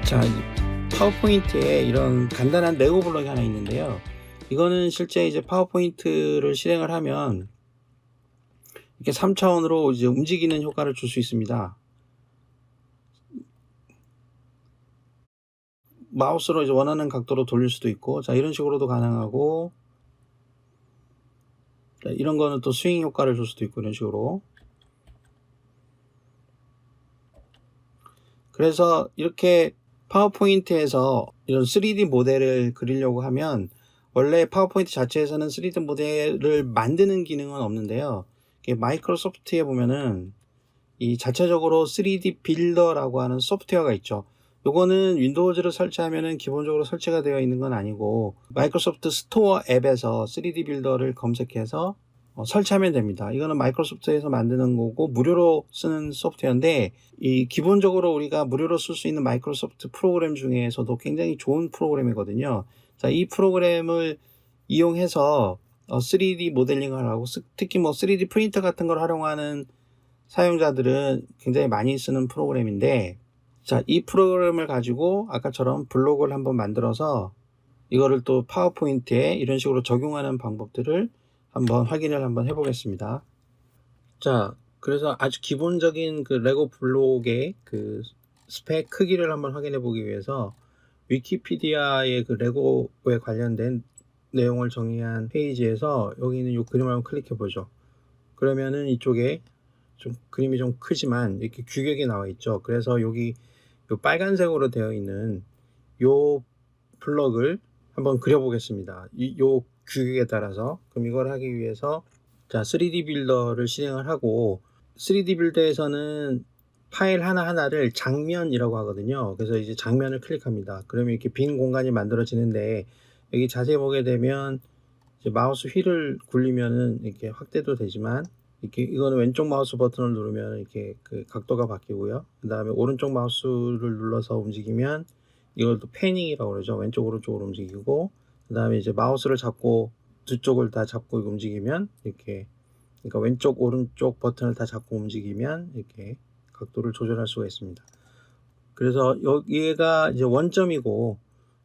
자, 이 파워포인트에 이런 간단한 레고 블록이 하나 있는데요. 이거는 실제 이제 파워포인트를 실행을 하면 이렇게 3차원으로 이제 움직이는 효과를 줄 수 있습니다. 마우스로 이제 원하는 각도로 돌릴 수도 있고, 자, 이런 식으로도 가능하고, 자, 이런 거는 또 스윙 효과를 줄 수도 있고, 이런 식으로. 그래서 이렇게 파워포인트에서 이런 3D 모델을 그리려고 하면 원래 파워포인트 자체에서는 3D 모델을 만드는 기능은 없는데요. 마이크로소프트에 보면은 이 자체적으로 3D 빌더라고 하는 소프트웨어가 있죠. 요거는 윈도우즈를 설치하면은 기본적으로 설치가 되어 있는 건 아니고 마이크로소프트 스토어 앱에서 3D 빌더를 검색해서 설치하면 됩니다. 이거는 마이크로소프트에서 만드는 거고 무료로 쓰는 소프트웨어인데 이 기본적으로 우리가 무료로 쓸 수 있는 마이크로소프트 프로그램 중에서도 굉장히 좋은 프로그램이거든요. 자, 이 프로그램을 이용해서 3D 모델링을 하고 특히 뭐 3D 프린터 같은 걸 활용하는 사용자들은 굉장히 많이 쓰는 프로그램인데, 자, 이 프로그램을 가지고 아까처럼 블록을 한번 만들어서 이거를 또 파워포인트에 이런 식으로 적용하는 방법들을 한번 확인을 한번 해보겠습니다. 자, 그래서 아주 기본적인 그 레고 블록의 그 스펙 크기를 한번 확인해 보기 위해서 위키피디아의 그 레고에 관련된 내용을 정의한 페이지에서 여기 있는 이 그림을 한번 클릭해 보죠. 그러면은 이쪽에 좀 그림이 좀 크지만 이렇게 규격이 나와 있죠. 그래서 여기 요 빨간색으로 되어 있는 요 블럭을 한번 그려 보겠습니다. 요 규격에 따라서. 그럼 이걸 하기 위해서 자, 3D 빌더를 실행을 하고 3D 빌더에서는 파일 하나하나를 장면이라고 하거든요. 그래서 이제 장면을 클릭합니다. 그러면 이렇게 빈 공간이 만들어지는데 여기 자세히 보게 되면 이제 마우스 휠을 굴리면은 이렇게 확대도 되지만 이렇게 이거는 왼쪽 마우스 버튼을 누르면 이렇게 그 각도가 바뀌고요. 그 다음에 오른쪽 마우스를 눌러서 움직이면 이걸 또 패닝이라고 그러죠. 왼쪽 오른쪽으로 움직이고 그 다음에 이제 마우스를 잡고 두 쪽을 다 잡고 움직이면 이렇게, 그러니까 왼쪽 오른쪽 버튼을 다 잡고 움직이면 이렇게 각도를 조절할 수가 있습니다. 그래서 여기가 이제 원점이고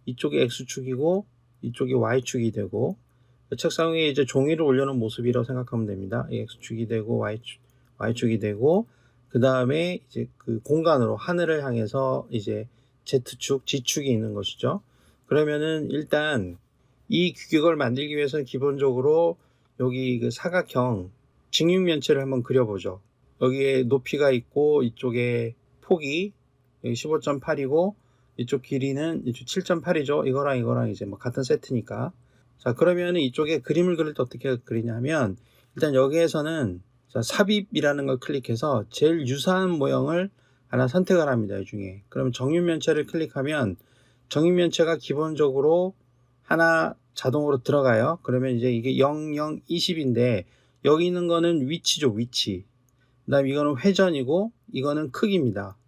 이쪽이 X축이고 이쪽이 Y축이 되고 책상 위에 이제 종이를 올려놓은 모습이라고 생각하면 됩니다. X축이 되고 Y축이 되고 그 다음에 이제 그 공간으로 하늘을 향해서 이제 Z축, G축이 있는 것이죠. 그러면은 일단 이 규격을 만들기 위해서는 기본적으로 여기 그 사각형 직육면체를 한번 그려보죠. 여기에 높이가 있고 이쪽에 폭이 여기 15.8이고 이쪽 길이는 이쪽 7.8이죠. 이거랑 이제 뭐 같은 세트니까. 자, 그러면 이쪽에 그림을 그릴 때 어떻게 그리냐면 일단 여기에서는 자, 삽입이라는 걸 클릭해서 제일 유사한 모형을 하나 선택을 합니다. 이 중에. 그럼 정육면체를 클릭하면 정육면체가 기본적으로 하나 자동으로 들어가요. 그러면 이제 이게 0, 0, 20인데 여기 있는 거는 위치죠. 위치. 그 다음에 이거는 회전이고 이거는 크기입니다.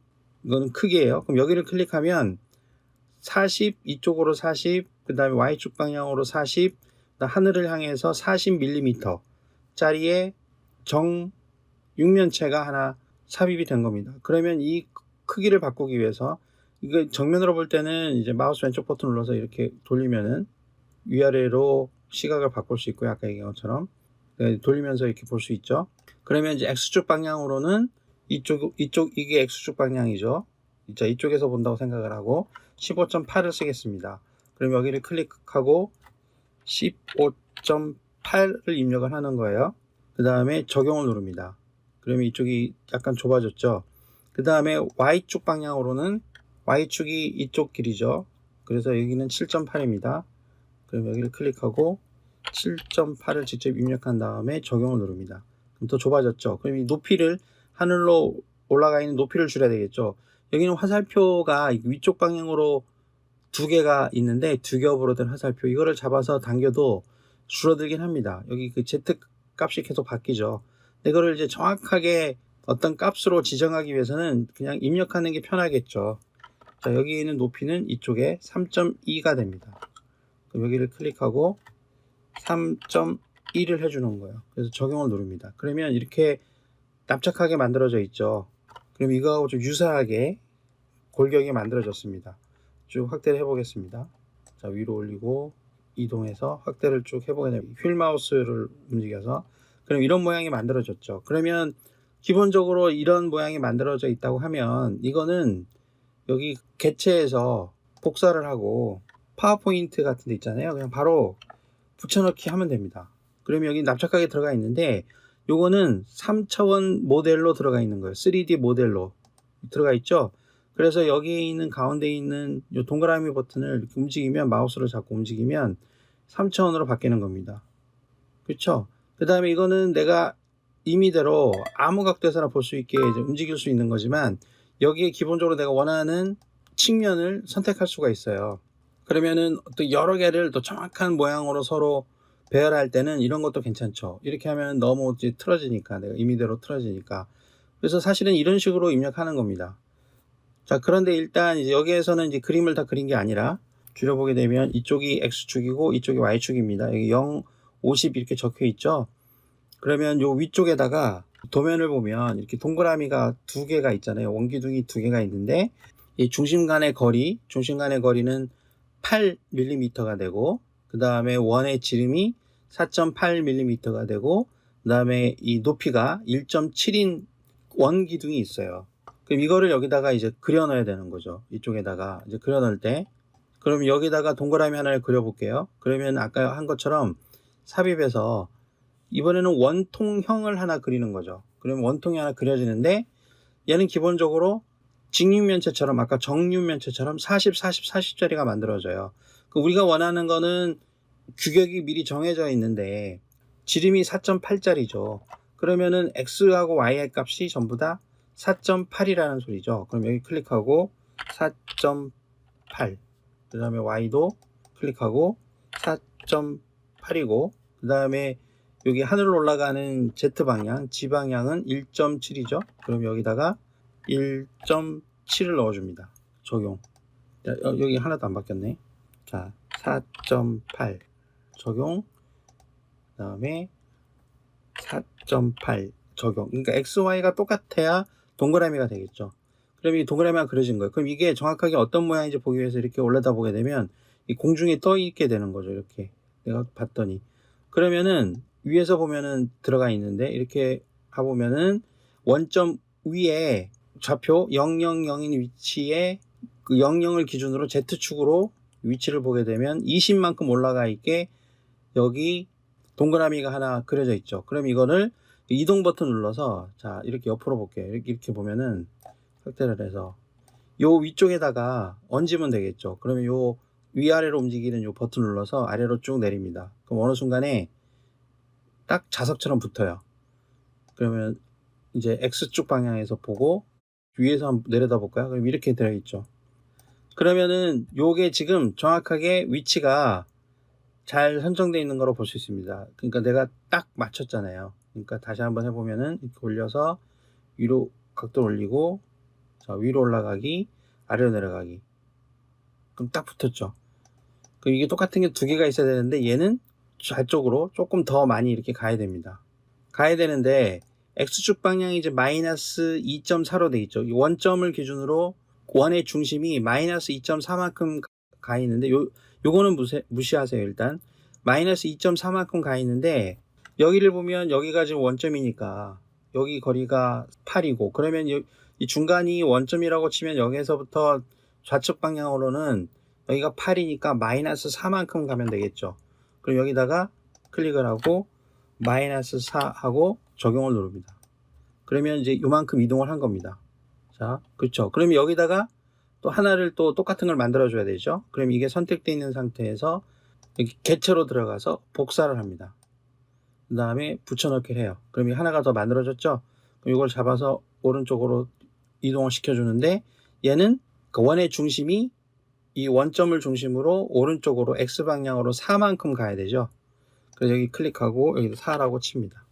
이거는 크기예요. 그럼 여기를 클릭하면 40, 이쪽으로 40, 그 다음에 Y축 방향으로 40, 하늘을 향해서 40mm 짜리의 정육면체가 하나 삽입이 된 겁니다. 그러면 이 크기를 바꾸기 위해서 이거 정면으로 볼 때는 이제 마우스 왼쪽 버튼 눌러서 이렇게 돌리면은 위아래로 시각을 바꿀 수 있고요. 아까 얘기한 것처럼 돌리면서 이렇게 볼 수 있죠. 그러면 이제 X축 방향으로는 이게 X축 방향이죠. 자, 이쪽에서 본다고 생각을 하고 15.8을 쓰겠습니다. 그럼 여기를 클릭하고 15.8을 입력을 하는 거예요. 그 다음에 적용을 누릅니다. 그러면 이쪽이 약간 좁아졌죠. 그 다음에 Y축 방향으로는 Y축이 이쪽 길이죠. 그래서 여기는 7.8입니다. 그럼 여기를 클릭하고 7.8을 직접 입력한 다음에 적용을 누릅니다. 그럼 더 좁아졌죠. 그럼 이 높이를 하늘로 올라가 있는 높이를 줄여야 되겠죠. 여기는 화살표가 위쪽 방향으로 두 개가 있는데 두 겹으로 된 화살표, 이거를 잡아서 당겨도 줄어들긴 합니다. 여기 그 Z 값이 계속 바뀌죠. 이거를 이제 정확하게 어떤 값으로 지정하기 위해서는 그냥 입력하는 게 편하겠죠. 자, 여기 있는 높이는 이쪽에 3.2가 됩니다. 그럼 여기를 클릭하고 3.1을 해주는 거예요. 그래서 적용을 누릅니다. 그러면 이렇게 납작하게 만들어져 있죠. 그럼 이거하고 좀 유사하게 골격이 만들어졌습니다. 쭉 확대를 해 보겠습니다. 자, 위로 올리고 이동해서 확대를 쭉 해보게 됩니다. 휠 마우스를 움직여서. 그럼 이런 모양이 만들어졌죠. 그러면 기본적으로 이런 모양이 만들어져 있다고 하면 이거는 여기 개체에서 복사를 하고 파워포인트 같은 데 있잖아요. 그냥 바로 붙여넣기 하면 됩니다. 그러면 여기 납작하게 들어가 있는데 요거는 3차원 모델로 들어가 있는 거예요. 3D 모델로 들어가 있죠. 그래서 여기에 있는 가운데 있는 요 동그라미 버튼을 이렇게 움직이면, 마우스를 잡고 움직이면 3차원으로 바뀌는 겁니다. 그렇죠? 그 다음에 이거는 내가 임의대로 아무 각도에서나 볼 수 있게 이제 움직일 수 있는 거지만 여기에 기본적으로 내가 원하는 측면을 선택할 수가 있어요. 그러면은 또 여러 개를 또 정확한 모양으로 서로 배열할 때는 이런 것도 괜찮죠. 이렇게 하면 너무 이제 틀어지니까, 내가 임의대로 틀어지니까. 그래서 사실은 이런 식으로 입력하는 겁니다. 자, 그런데 일단 이제 여기에서는 이제 그림을 다 그린 게 아니라 줄여보게 되면 이쪽이 X축이고 이쪽이 Y축입니다. 여기 0, 50 이렇게 적혀 있죠. 그러면 요 위쪽에다가 도면을 보면 이렇게 동그라미가 두 개가 있잖아요. 원기둥이 두 개가 있는데 이 중심 간의 거리는 8mm가 되고, 그 다음에 원의 지름이 4.8mm가 되고, 그 다음에 이 높이가 1.7인 원기둥이 있어요. 그럼 이거를 여기다가 이제 그려 넣어야 되는 거죠. 이쪽에다가 이제 그려 넣을 때, 그럼 여기다가 동그라미 하나를 그려 볼게요. 그러면 아까 한 것처럼 삽입해서 이번에는 원통형을 하나 그리는 거죠. 그러면 원통이 하나 그려지는데 얘는 기본적으로 직육면체처럼, 아까 정육면체처럼 40, 40, 40짜리가 만들어져요. 우리가 원하는 거는 규격이 미리 정해져 있는데 지름이 4.8짜리죠. 그러면은 X하고 Y의 값이 전부 다 4.8이라는 소리죠. 그럼 여기 클릭하고 4.8, 그 다음에 Y도 클릭하고 4.8이고, 그 다음에 여기 하늘로 올라가는 Z방향, G방향은 1.7이죠. 그럼 여기다가 1.7을 넣어줍니다. 적용. 여기 하나도 안 바뀌었네. 자, 4.8 적용. 그 다음에 4.8 적용. 그러니까 XY가 똑같아야 동그라미가 되겠죠. 그럼 이 동그라미가 그려진 거예요. 그럼 이게 정확하게 어떤 모양인지 보기 위해서 이렇게 올려다 보게 되면 이 공중에 떠 있게 되는 거죠. 이렇게 내가 봤더니. 그러면은 위에서 보면은 들어가 있는데 이렇게 가보면은 원점 위에 좌표 000인 위치에 그 00을 기준으로 Z축으로 위치를 보게 되면 20만큼 올라가 있게 여기 동그라미가 하나 그려져 있죠. 그럼 이거를 이동 버튼 눌러서, 자, 이렇게 옆으로 볼게요. 이렇게 보면은 확대를 해서 요 위쪽에다가 얹으면 되겠죠. 그러면 요 위아래로 움직이는 요 버튼 눌러서 아래로 쭉 내립니다. 그럼 어느 순간에 딱 자석처럼 붙어요. 그러면 이제 X축 방향에서 보고 위에서 한번 내려다 볼까요? 그럼 이렇게 들어있죠. 그러면은 요게 지금 정확하게 위치가 잘 선정되어 있는 거로 볼 수 있습니다. 그러니까 내가 딱 맞췄잖아요. 그러니까 다시 한번 해보면은 이렇게 올려서 위로 각도를 올리고, 자, 위로 올라가기, 아래로 내려가기. 그럼 딱 붙었죠. 그럼 이게 똑같은 게 두 개가 있어야 되는데 얘는 좌쪽으로 조금 더 많이 이렇게 가야 됩니다. 가야 되는데 X축 방향이 이제 마이너스 2.4로 돼 있죠. 이 원점을 기준으로 원의 중심이 마이너스 2.4만큼 가 있는데 요거는 무시하세요. 일단 마이너스 2.4만큼 가 있는데 여기를 보면 여기가 지금 원점이니까 여기 거리가 8이고, 그러면 이 중간이 원점이라고 치면 여기에서부터 좌측 방향으로는 여기가 8이니까 마이너스 4만큼 가면 되겠죠. 그럼 여기다가 클릭을 하고 마이너스 4 하고 적용을 누릅니다. 그러면 이제 요만큼 이동을 한 겁니다. 자, 그렇죠. 그러면 여기다가 또 하나를 또 똑같은 걸 만들어 줘야 되죠. 그럼 이게 선택되어 있는 상태에서 여기 개체로 들어가서 복사를 합니다. 그 다음에 붙여넣기를 해요. 그럼 하나가 더 만들어졌죠. 그럼 이걸 잡아서 오른쪽으로 이동을 시켜주는데 얘는 그 원의 중심이 이 원점을 중심으로 오른쪽으로 X방향으로 4만큼 가야 되죠. 그래서 여기 클릭하고 여기 4라고 칩니다.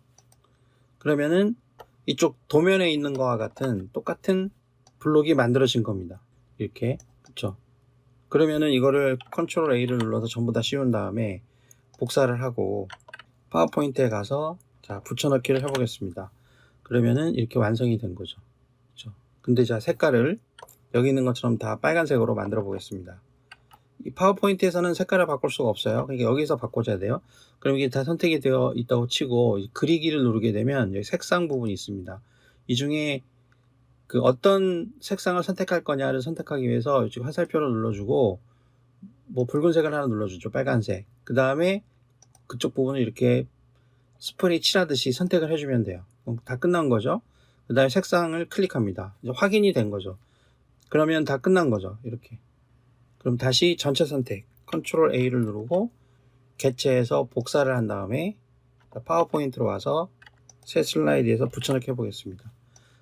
그러면은 이쪽 도면에 있는 것과 같은 똑같은 블록이 만들어진 겁니다. 이렇게. 그쵸? 그러면은 이거를 컨트롤 A를 눌러서 전부 다 씌운 다음에 복사를 하고 파워포인트에 가서, 자, 붙여넣기를 해보겠습니다. 그러면은 이렇게 완성이 된 거죠. 그쵸? 근데 자, 색깔을 여기 있는 것처럼 다 빨간색으로 만들어 보겠습니다. 이 파워포인트에서는 색깔을 바꿀 수가 없어요. 그러니까 여기서 바꿔줘야 돼요. 그럼 이게 다 선택이 되어 있다고 치고 그리기를 누르게 되면 여기 색상 부분이 있습니다. 이 중에 그 어떤 색상을 선택할 거냐를 선택하기 위해서 지금 화살표를 눌러주고 뭐 붉은색을 하나 눌러주죠. 빨간색. 그 다음에 그쪽 부분을 이렇게 스프레이 칠하듯이 선택을 해주면 돼요. 그럼 다 끝난 거죠. 그 다음에 색상을 클릭합니다. 이제 확인이 된 거죠. 그러면 다 끝난 거죠. 이렇게. 그럼 다시 전체 선택 컨트롤 A를 누르고 개체에서 복사를 한 다음에 파워포인트로 와서 새 슬라이드에서 붙여넣기 해보겠습니다.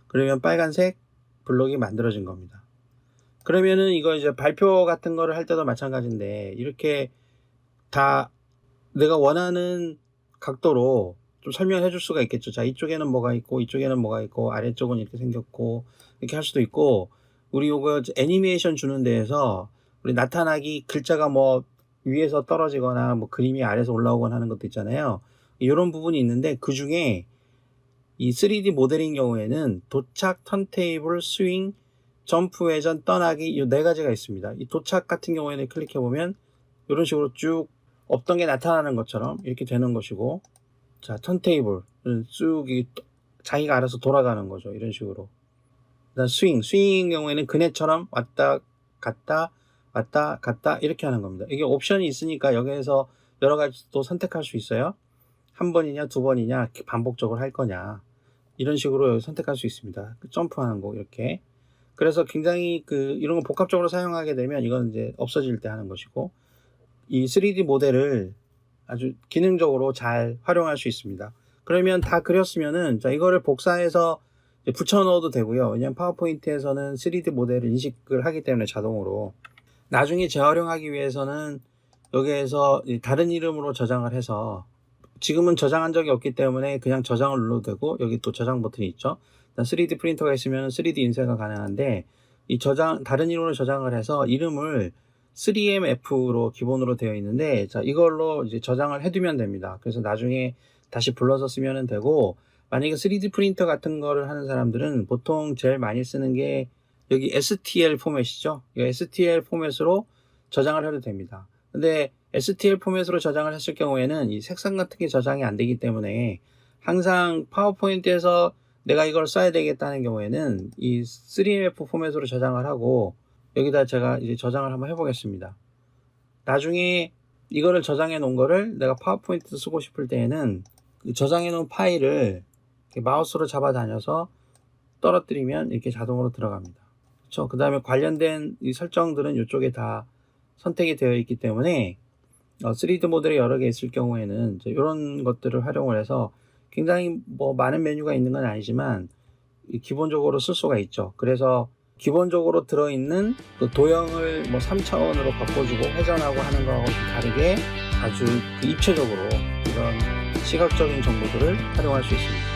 그러면 빨간색 블록이 만들어진 겁니다. 그러면은 이거 이제 발표 같은 거를 할 때도 마찬가지인데 이렇게 다 내가 원하는 각도로 좀 설명해 줄 수가 있겠죠. 자, 이쪽에는 뭐가 있고 이쪽에는 뭐가 있고 아래쪽은 이렇게 생겼고 이렇게 할 수도 있고, 우리 요거 애니메이션 주는 데에서 우리 나타나기 글자가 뭐 위에서 떨어지거나 뭐 그림이 아래에서 올라오거나 하는 것도 있잖아요. 이런 부분이 있는데 그 중에 이 3D 모델인 경우에는 도착, 턴테이블, 스윙, 점프, 회전, 떠나기 이 네 가지가 있습니다. 이 도착 같은 경우에는 클릭해 보면 이런 식으로 쭉 없던 게 나타나는 것처럼 이렇게 되는 것이고, 자, 턴테이블은 쭉 자기가 알아서 돌아가는 거죠. 이런 식으로. 그다음 스윙인 경우에는 그네처럼 왔다 갔다 왔다 갔다 이렇게 하는 겁니다. 이게 옵션이 있으니까 여기에서 여러 가지 또 선택할 수 있어요. 한 번이냐 두 번이냐 반복적으로 할 거냐 이런 식으로 선택할 수 있습니다. 점프하는 거 이렇게. 그래서 굉장히 이런 거 복합적으로 사용하게 되면 이건 이제 없어질 때 하는 것이고, 이 3D 모델을 아주 기능적으로 잘 활용할 수 있습니다. 그러면 다 그렸으면은 자, 이거를 복사해서 붙여 넣어도 되고요. 왜냐면 파워포인트에서는 3D 모델을 인식을 하기 때문에 자동으로 나중에 재활용하기 위해서는 여기에서 다른 이름으로 저장을 해서, 지금은 저장한 적이 없기 때문에 그냥 저장을 눌러도 되고 여기 또 저장 버튼이 있죠. 3D 프린터가 있으면 3D 인쇄가 가능한데 이 다른 이름으로 저장을 해서 이름을 3MF로 기본으로 되어 있는데, 자, 이걸로 이제 저장을 해두면 됩니다. 그래서 나중에 다시 불러서 쓰면 되고, 만약에 3D 프린터 같은 거를 하는 사람들은 보통 제일 많이 쓰는 게 여기 STL 포맷이죠. 이 STL 포맷으로 저장을 해도 됩니다. 근데 STL 포맷으로 저장을 했을 경우에는 이 색상 같은 게 저장이 안 되기 때문에 항상 파워포인트에서 내가 이걸 써야 되겠다는 경우에는 이 3MF 포맷으로 저장을 하고, 여기다 제가 이제 저장을 한번 해보겠습니다. 나중에 이거를 저장해 놓은 거를 내가 파워포인트 쓰고 싶을 때에는 저장해 놓은 파일을 마우스로 잡아다녀서 떨어뜨리면 이렇게 자동으로 들어갑니다. 그렇죠? 그 다음에 관련된 이 설정들은 이쪽에 다 선택이 되어 있기 때문에 3D 모델이 여러 개 있을 경우에는 이제 이런 것들을 활용을 해서 굉장히 뭐 많은 메뉴가 있는 건 아니지만 기본적으로 쓸 수가 있죠. 그래서 기본적으로 들어있는 그 도형을 뭐 3차원으로 바꿔주고 회전하고 하는 거하고 다르게 아주 입체적으로 이런 시각적인 정보들을 활용할 수 있습니다.